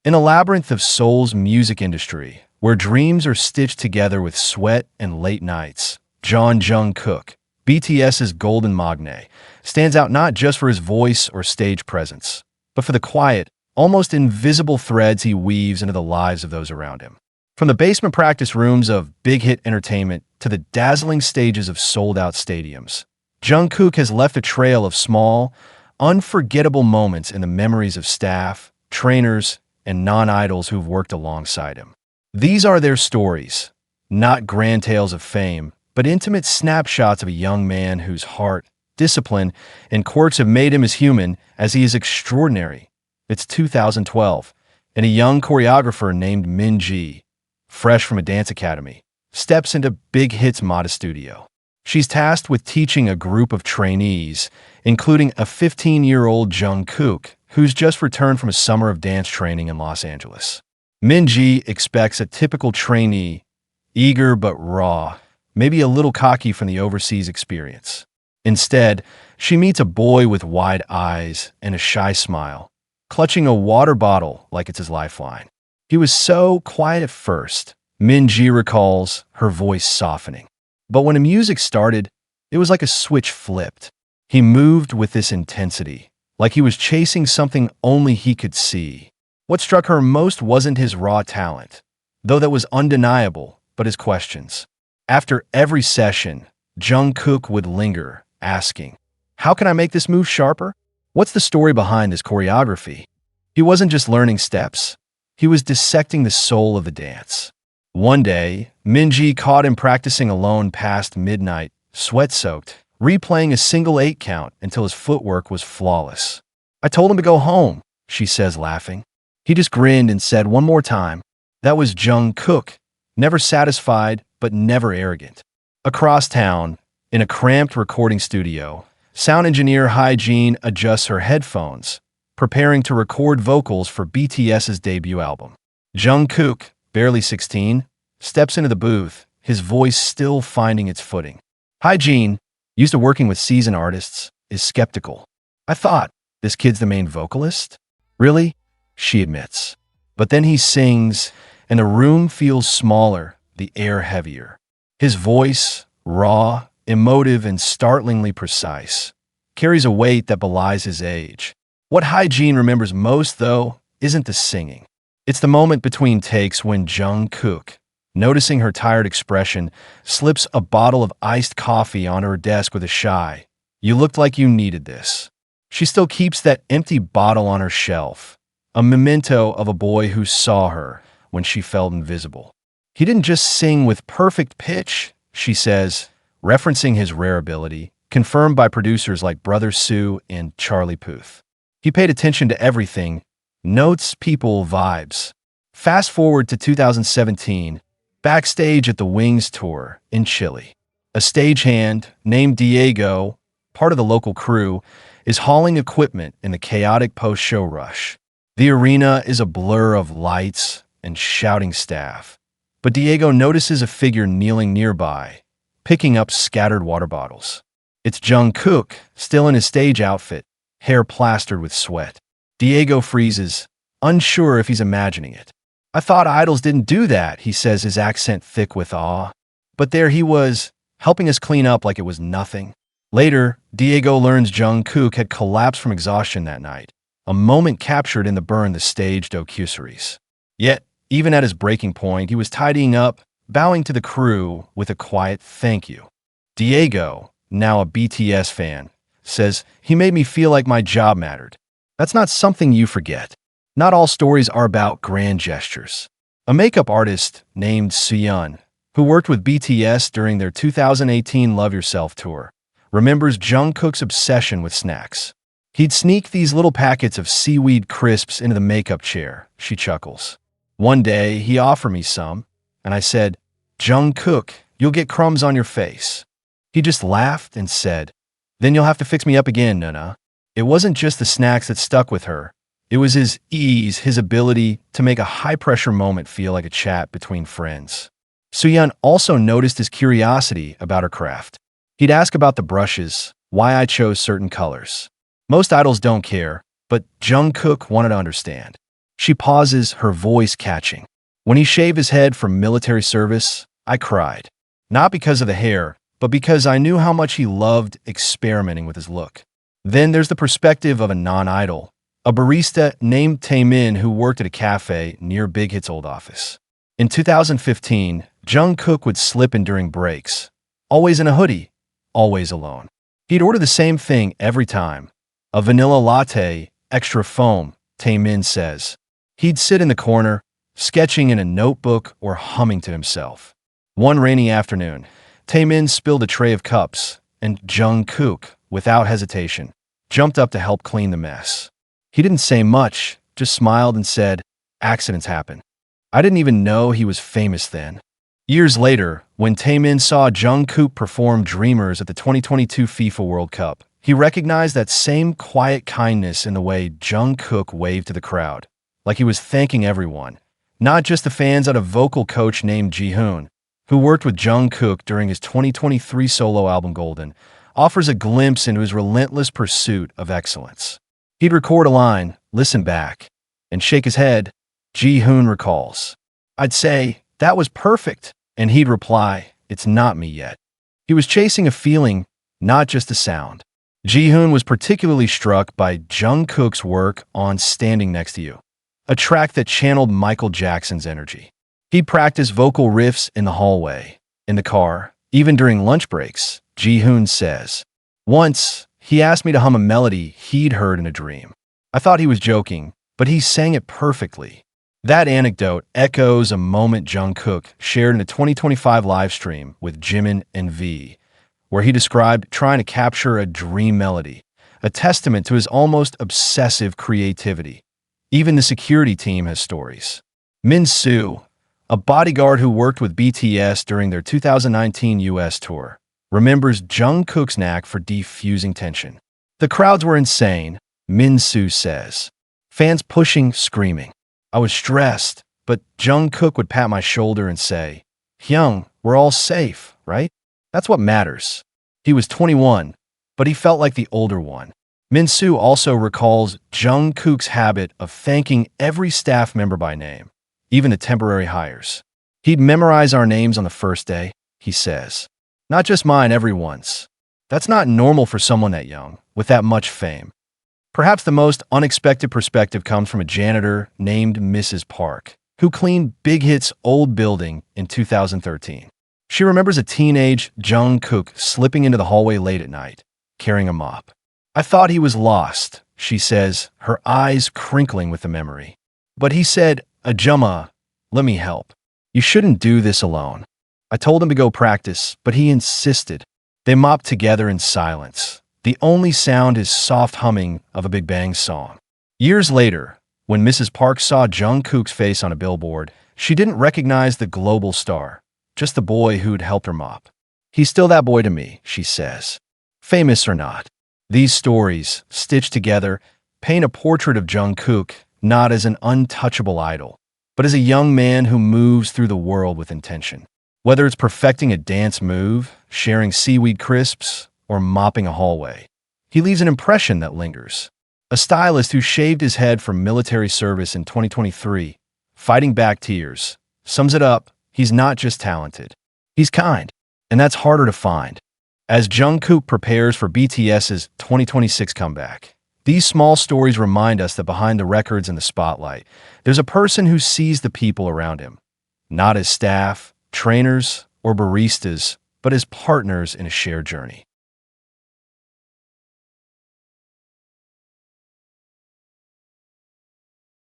In a labyrinth of Seoul's music industry, where dreams are stitched together with sweat and late nights, Jungkook, BTS's golden magne, stands out not just for his voice or stage presence, but for the quiet, almost invisible threads he weaves into the lives of those around him. From the basement practice rooms of big hit entertainment to the dazzling stages of sold-out stadiums, Jungkook has left a trail of small, unforgettable moments in the memories of staff, trainers, and non-idols who've worked alongside him. These are their stories, not grand tales of fame, but intimate snapshots of a young man whose heart, discipline, and quirks have made him as human as he is extraordinary. It's 2012, and a young choreographer named Min, fresh from a dance academy, steps into Big Hit's modest studio. She's tasked with teaching a group of trainees, including a 15-year-old Jungkook, who's just returned from a summer of dance training in Los Angeles. Min expects a typical trainee, eager but raw, maybe a little cocky from the overseas experience. Instead, she meets a boy with wide eyes and a shy smile, clutching a water bottle like it's his lifeline. He was so quiet at first, Min recalls, her voice softening. But when the music started, it was like a switch flipped. He moved with this intensity, like he was chasing something only he could see. What struck her most wasn't his raw talent, though that was undeniable, but his questions. After every session, Jungkook would linger, asking, "How can I make this move sharper? What's the story behind this choreography?" He wasn't just learning steps. He was dissecting the soul of the dance. One day, Min caught him practicing alone past midnight, sweat-soaked, replaying a single 8 count until his footwork was flawless. "I told him to go home," she says, laughing. He just grinned and said, "One more time." That was Jungkook, never satisfied but never arrogant. Across town, in a cramped recording studio, sound engineer Hyejin adjusts her headphones, preparing to record vocals for BTS's debut album. Jungkook, barely 16, steps into the booth, his voice still finding its footing. Hyejin, used to working with seasoned artists, is skeptical. "I thought, this kid's the main vocalist?" "Really?" she admits. But then he sings, and the room feels smaller, the air heavier. His voice, raw, emotive, and startlingly precise, carries a weight that belies his age. What Hyejin remembers most, though, isn't the singing. It's the moment between takes when Jungkook, noticing her tired expression, slips a bottle of iced coffee on her desk with a shy, "You looked like you needed this." She still keeps that empty bottle on her shelf, a memento of a boy who saw her when she felt invisible. "He didn't just sing with perfect pitch," she says, referencing his rare ability, confirmed by producers like Brother Sue and Charlie Puth. "He paid attention to everything, notes, people, vibes." Fast forward to 2017, backstage at the Wings tour in Chile. A stagehand named Diego, part of the local crew, is hauling equipment in the chaotic post-show rush. The arena is a blur of lights and shouting staff, but Diego notices a figure kneeling nearby, picking up scattered water bottles. It's Jungkook, still in his stage outfit, hair plastered with sweat. Diego freezes, unsure if he's imagining it. "I thought idols didn't do that," he says, his accent thick with awe. But there he was, helping us clean up like it was nothing. Later, Diego learns Jungkook had collapsed from exhaustion that night, a moment captured in the Burn the Stage docuseries. Yet, even at his breaking point, he was tidying up, bowing to the crew with a quiet thank you. Diego, now a BTS fan, says, "He made me feel like my job mattered." That's not something you forget. Not all stories are about grand gestures. A makeup artist named Suyeon, who worked with BTS during their 2018 Love Yourself tour, remembers Jungkook's obsession with snacks. "He'd sneak these little packets of seaweed crisps into the makeup chair," she chuckles. "One day, he offered me some, and I said, 'Jungkook, you'll get crumbs on your face.' He just laughed and said, 'Then you'll have to fix me up again, Nana.'" It wasn't just the snacks that stuck with her. It was his ease, his ability to make a high-pressure moment feel like a chat between friends. Suyeon also noticed his curiosity about her craft. He'd ask about the brushes, why I chose certain colors. Most idols don't care, but Jungkook wanted to understand. She pauses, her voice catching. When he shaved his head for military service, I cried. Not because of the hair, but because I knew how much he loved experimenting with his look. Then there's the perspective of a non-idol, a barista named Taemin who worked at a cafe near Big Hit's old office. In 2015, Jungkook would slip in during breaks, always in a hoodie, always alone. He'd order the same thing every time, a vanilla latte, extra foam, Taemin says. He'd sit in the corner, sketching in a notebook or humming to himself. One rainy afternoon, Taemin spilled a tray of cups, and Jungkook, without hesitation, jumped up to help clean the mess. He didn't say much, just smiled and said, "Accidents happen." I didn't even know he was famous then. Years later, when Taemin saw Jungkook perform Dreamers at the 2022 FIFA World Cup, he recognized that same quiet kindness in the way Jungkook waved to the crowd, like he was thanking everyone, not just the fans. At a vocal coach named Ji-hoon, who worked with Jungkook during his 2023 solo album Golden, offers a glimpse into his relentless pursuit of excellence. He'd record a line, listen back, and shake his head. Ji-hoon recalls, "I'd say, that was perfect," and he'd reply, "It's not me yet." He was chasing a feeling, not just a sound. Ji-hoon was particularly struck by Jungkook's work on Standing Next to You, a track that channeled Michael Jackson's energy. He'd practice vocal riffs in the hallway, in the car, even during lunch breaks, Ji-hoon says. Once, he asked me to hum a melody he'd heard in a dream. I thought he was joking, but he sang it perfectly. That anecdote echoes a moment Jungkook shared in a 2025 livestream with Jimin and V, where he described trying to capture a dream melody, a testament to his almost obsessive creativity. Even the security team has stories. Min Soo, a bodyguard who worked with BTS during their 2019 US tour, remembers Jungkook's knack for defusing tension. The crowds were insane, Min Soo says. Fans pushing, screaming. I was stressed, but Jungkook would pat my shoulder and say, "Hyung, we're all safe, right? That's what matters." He was 21, but he felt like the older one. Min Soo also recalls Jungkook's habit of thanking every staff member by name, even the temporary hires. He'd memorize our names on the first day, he says. Not just mine, everyone's. That's not normal for someone that young, with that much fame. Perhaps the most unexpected perspective comes from a janitor named Mrs. Park, who cleaned Big Hit's old building in 2013. She remembers a teenage Jungkook slipping into the hallway late at night, carrying a mop. I thought he was lost, she says, her eyes crinkling with the memory. But he said, "Ajuma, let me help. You shouldn't do this alone." I told him to go practice, but he insisted. They mopped together in silence. The only sound is soft humming of a Big Bang song. Years later, when Mrs. Park saw Jungkook's face on a billboard, she didn't recognize the global star, just the boy who'd helped her mop. He's still that boy to me, she says. Famous or not. These stories, stitched together, paint a portrait of Jungkook not as an untouchable idol, but as a young man who moves through the world with intention. Whether it's perfecting a dance move, sharing seaweed crisps, or mopping a hallway, he leaves an impression that lingers. A stylist who shaved his head for military service in 2023, fighting back tears, sums it up, he's not just talented, he's kind, and that's harder to find. As Jungkook prepares for BTS's 2026 comeback, these small stories remind us that behind the records and the spotlight, there's a person who sees the people around him, not as staff, trainers, or baristas, but as partners in a shared journey.